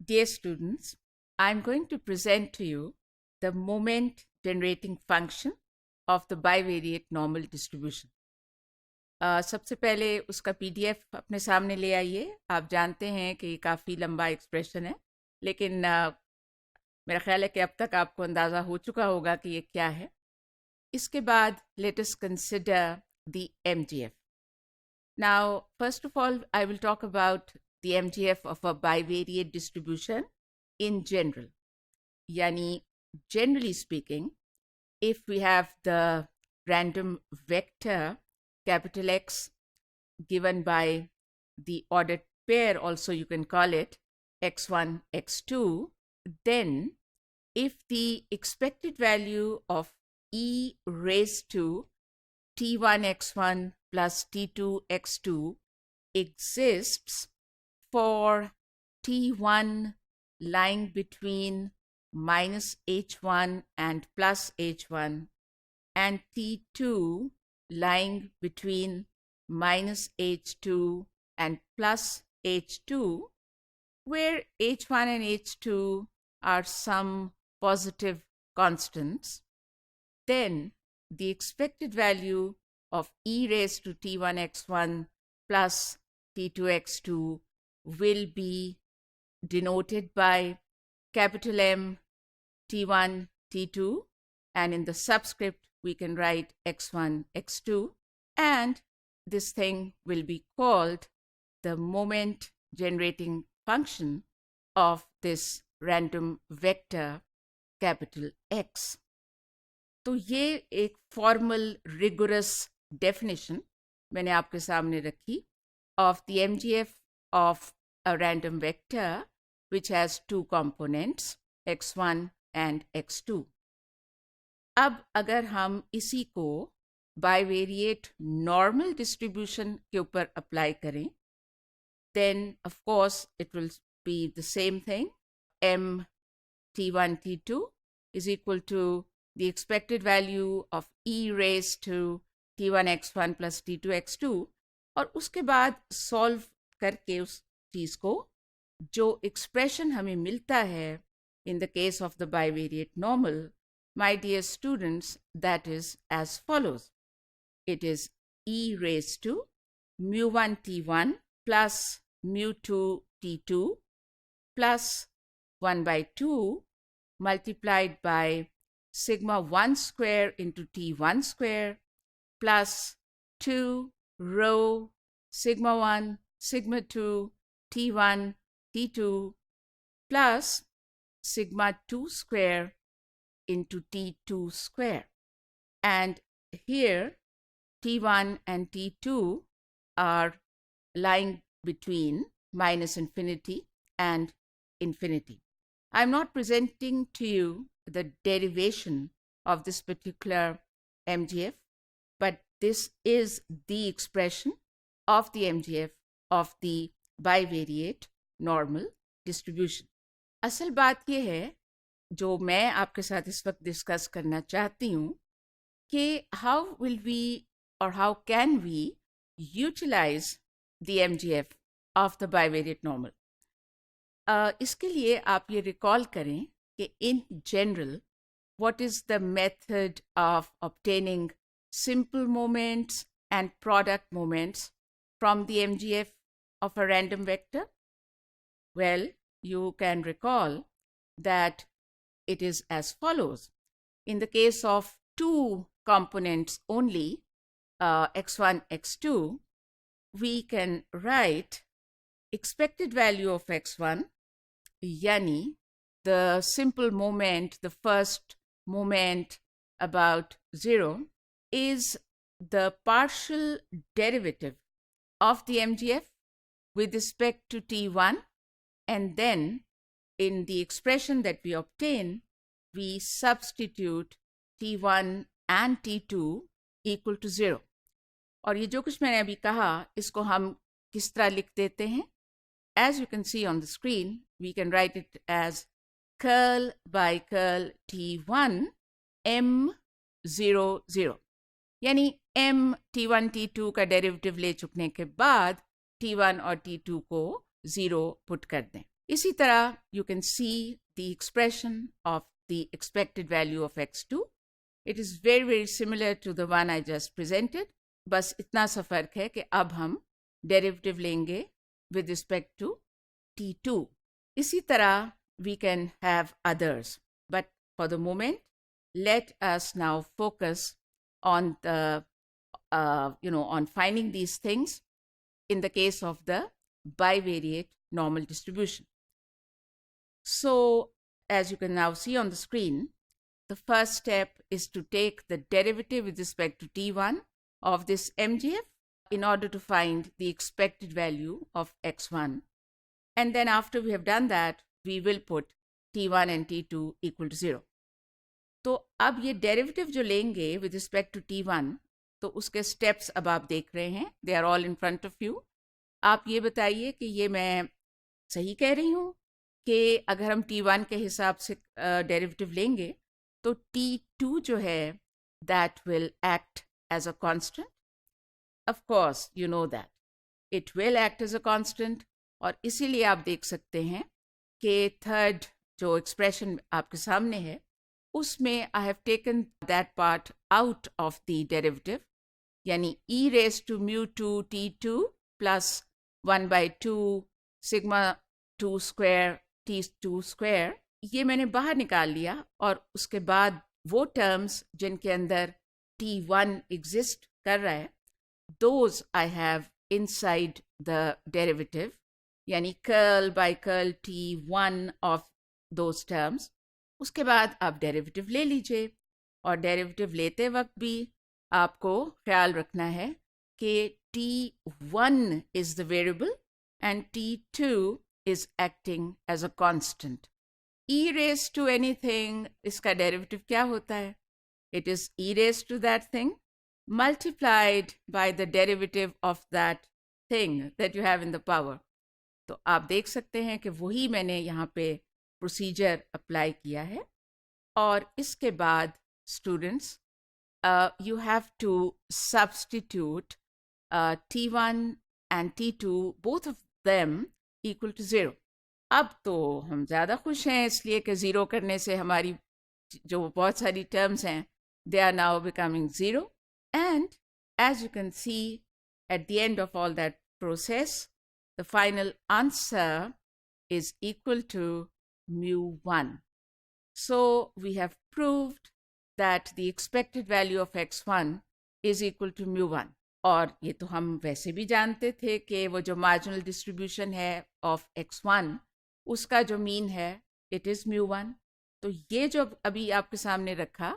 Dear students, I'm going to present to you the moment generating function of the bivariate normal distribution. सबसे पहले उसका PDF अपने सामने ले आइए. आप जानते हैं कि ये काफ़ी लंबा एक्सप्रेशन है, लेकिन मेरा ख्याल है कि अब तक आपको अंदाज़ा हो चुका होगा कि ये क्या है. इसके बाद let us consider the MGF. Now, first of all, I will talk about the MGF of a bivariate distribution in general. Yani, generally speaking, if we have the random vector capital X given by the ordered pair, also you can call it x1, x2, then if the expected value of e raised to t1 x1 plus t2 x2 exists for t1 lying between minus h1 and plus h1 and t2 lying between minus h2 and plus h2, where h1 and h2 are some positive constants, then the expected value of e raised to t1 x1 plus t2 x2 will be denoted by capital M t1 t2, and in the subscript we can write x1 x2, and this thing will be called the moment generating function of this random vector capital X. तो ये एक formal rigorous definition मैंने आपके सामने रखी of the MGF of a random vector which has two components x1 and x2. अब अगर हम इसी को bivariate normal distribution के ऊपर apply करें, then of course it will be the same thing. M t1 t2 is equal to the expected value of e raised to t1 x1 plus t2 x2, और उसके बाद solve करके उस चीज़ को जो expression हमें मिलता है in the case of the bivariate normal, my dear students, that is as follows. It is e raised to mu1 t1 plus mu2 t2 plus 1 by 2 multiplied by sigma 1 square into t1 square plus 2 rho sigma 1 sigma 2 t1 t2 plus sigma 2 square into t2 square. And here t1 and t2 are lying between minus infinity and infinity. I'm not presenting to you the derivation of this particular MGF, but this is the expression of the MGF of the bivariate normal distribution. असल बात ये है जो मैं आपके साथ इस वक्त डिस्कस करना चाहती हूँ कि how will we or how can we utilize the MGF of the bivariate normal. इसके लिए आप ये recall करें कि in general what is the method of obtaining simple moments and product moments from the MGF of a random vector? Well, you can recall that it is as follows. In the case of two components only, x1, x2, we can write expected value of x1, yani the simple moment, the first moment about 0, is the partial derivative of the MGF with respect to t1, and then in the expression that we obtain, we substitute t1 and t2 equal to 0. और ये जो कुछ मैंने अभी कहा इसको हम किस तरह लिख देते हैं? As you can see on the screen, we can write it as curl by curl t1 m0 0. यानी m t1 t2 का डेरिवेटिव ले चुकने के बाद t1 और t2 को 0 पुट कर दें. इसी तरह you can see the expression of the expected value of x2. It is very very similar to the one I just presented. बस इतना सा फर्क है कि अब हम डेरिवेटिव लेंगे with respect to t2. इसी तरह we can have others, but for the moment let us now focus on the on finding these things in the case of the bivariate normal distribution. So as you can now see on the screen, the first step is to take the derivative with respect to t1 of this MGF in order to find the expected value of x1. And then after we have done that, we will put t1 and t2 equal to 0. तो अब ये derivative जो लेंगे with respect to t1, तो उसके steps अब आप देख रहे हैं. They are all in front of you. आप ये बताइए कि ये मैं सही कह रही हूँ कि अगर हम t1 के हिसाब से डेरिवेटिव लेंगे तो t2 जो है that will act as a constant. Of course, you know that. It will act as a constant. और इसीलिए आप देख सकते हैं कि थर्ड जो एक्सप्रेशन आपके सामने है उसमें I have taken that part out of the derivative, यानी e raised to mu 2 t2 plus 1 by 2 sigma 2 square t2 square, ये मैंने बाहर निकाल लिया और उसके बाद वो टर्म्स जिनके अंदर t1 exist कर रहा है, those I have inside the derivative, यानी curl by curl t1 of those terms. उसके बाद आप डेरिवेटिव ले लीजिए और डेरिवेटिव लेते वक्त भी आपको ख्याल रखना है कि t1 is the variable and t2 is acting as a constant. e raised to anything, इसका डेरिवेटिव क्या होता है? It is e raised to that thing multiplied by the derivative of that thing that you have in the power. तो आप देख सकते हैं कि वही मैंने यहाँ पे प्रोसीजर अप्लाई किया है. और इसके बाद students you have to substitute t1 and t2 both of them equal to 0. अब तो हम ज़्यादा खुश हैं इसलिए कि ज़ीरो करने से हमारी जो बहुत सारी टर्म्स हैं they are now becoming 0. And as you can see at the end of all that process the final answer is equal to mu1. So we have proved that the expected value of x1 is equal to mu1. और ये तो हम वैसे भी जानते थे कि वो जो marginal distribution है of x1 उसका जो mean है it is mu1. तो ये जो अभी आपके सामने रखा,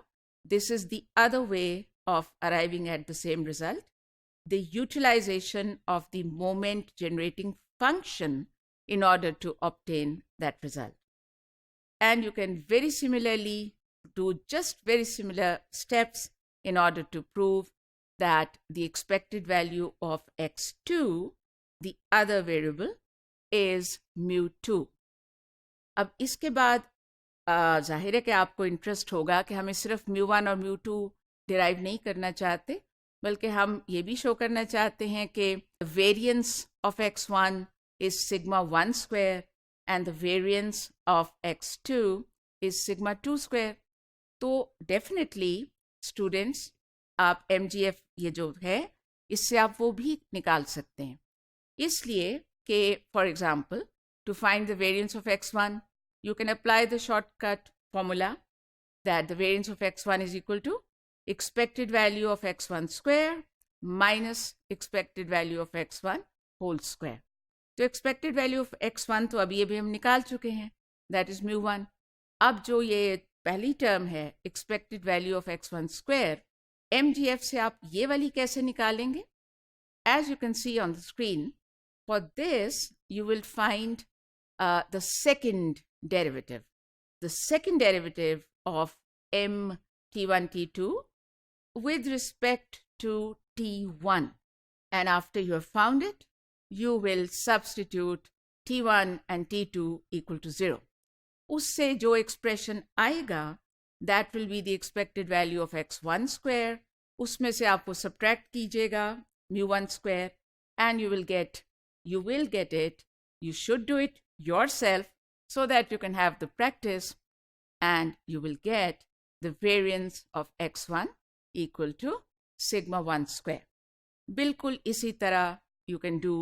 this is the other way of arriving at the same result. The utilization of the moment generating function in order to obtain that result. And you can very similarly do just very similar steps in order to prove that the expected value of x2, the other variable, is mu2. अब इसके बाद जाहिर है कि आपको interest होगा कि हमें सिर्फ mu1 और mu2 डिराइव नहीं करना चाहते, बल्कि हम ये भी शो करना चाहते हैं कि variance of x1 is sigma 1 square and the variance of x2 is sigma 2 square. तो डेफिनेटली स्टूडेंट्स आप MGF ये जो है इससे आप वो भी निकाल सकते हैं. इसलिए कि for example to find the variance of x1 you can apply the shortcut formula that the variance of x1 is equal to expected value of x1 square minus expected value of x1 whole square. तो expected value of x1 तो अभी हम निकाल चुके हैं, that is mu1. अब जो ये पहली टर्म है expected value of x1 square, MGF से आप ये वाली कैसे निकालेंगे? As you can see on the screen, for this you will find the second derivative. The second derivative of m t1 t2 with respect to t1. And after you have found it, you will substitute t1 and t2 equal to 0. उससे जो expression आएगा, that will be the expected value of x1 square. उसमें से आप वो subtract कीजिएगा mu1 square and you will get it. You should do it yourself so that you can have the practice and you will get the variance of x1 equal to sigma 1 square. बिल्कुल इसी तरह you can do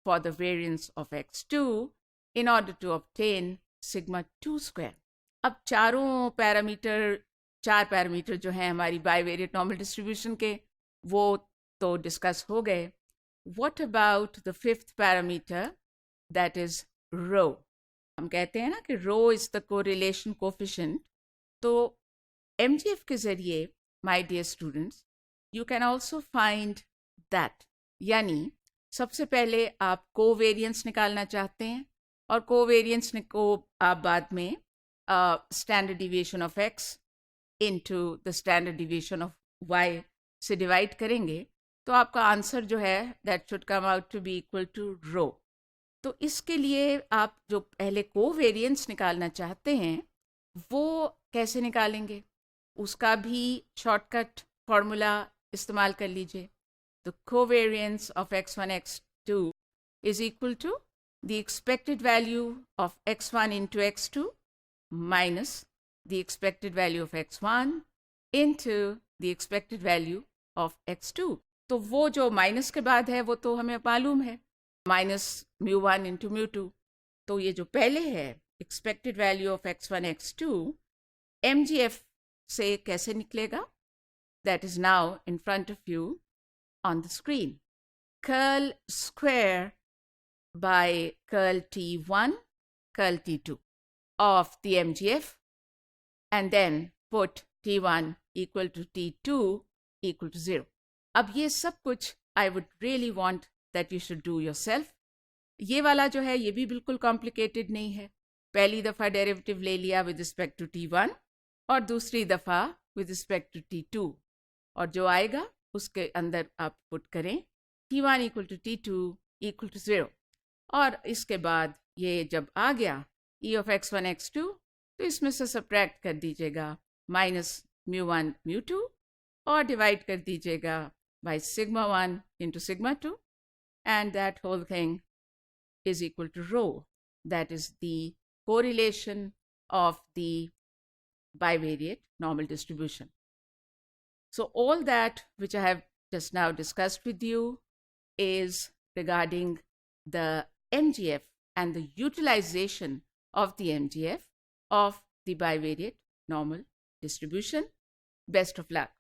for the variance of x2 in order to obtain sigma 2 square. अब चार parameter जो हैं हमारी bivariate normal distribution के वो तो डिस्कस हो गए. What about the fifth parameter, that is rho? हम कहते हैं ना कि rho is the correlation coefficient. तो MGF के ज़रिए, my dear students, you can also find that. यानी सबसे पहले आप कोवेरियंस निकालना चाहते हैं और कोवेरियंस को आप बाद में standard deviation of x into the standard deviation of y से डिवाइड करेंगे तो आपका आंसर जो है that should come out to be equal to rho. तो इसके लिए आप जो पहले कोवेरियंस निकालना चाहते हैं वो कैसे निकालेंगे, उसका भी शॉर्टकट फॉर्मूला इस्तेमाल कर लीजिए. The covariance of x1 x2 is equal to the expected value of x1 into x2 minus the expected value of x1 into the expected value of x2. तो वो जो माइनस के बाद है वो तो हमें मालूम है, माइनस μ1 into μ2. तो ये जो पहले है expected value of x1 x2 MGF से कैसे निकलेगा, that is now in front of you on the screen. Curl square by curl T1, curl T2 of the MGF and then put T1 equal to T2 equal to 0. अब ये सब कुछ I would really want that you should do yourself. ये वाला जो है ये भी बिल्कुल complicated नहीं है. पहली दफ़ा डेरिवेटिव ले लिया with respect to T1 और दूसरी दफ़ा with respect to T2 और जो आएगा उसके अंदर आप पुट करें T1 equal to T2 equal to 0 और इसके बाद ये जब आ गया E of x1 x2 तो इसमें से सब्ट्रैक्ट कर दीजिएगा माइनस μ1 μ2 और डिवाइड कर दीजिएगा by sigma 1 into sigma 2 and that whole thing is equal to rho. That is the correlation of the bivariate normal distribution. So all that which I have just now discussed with you is regarding the MGF and the utilization of the MGF of the bivariate normal distribution. Best of luck.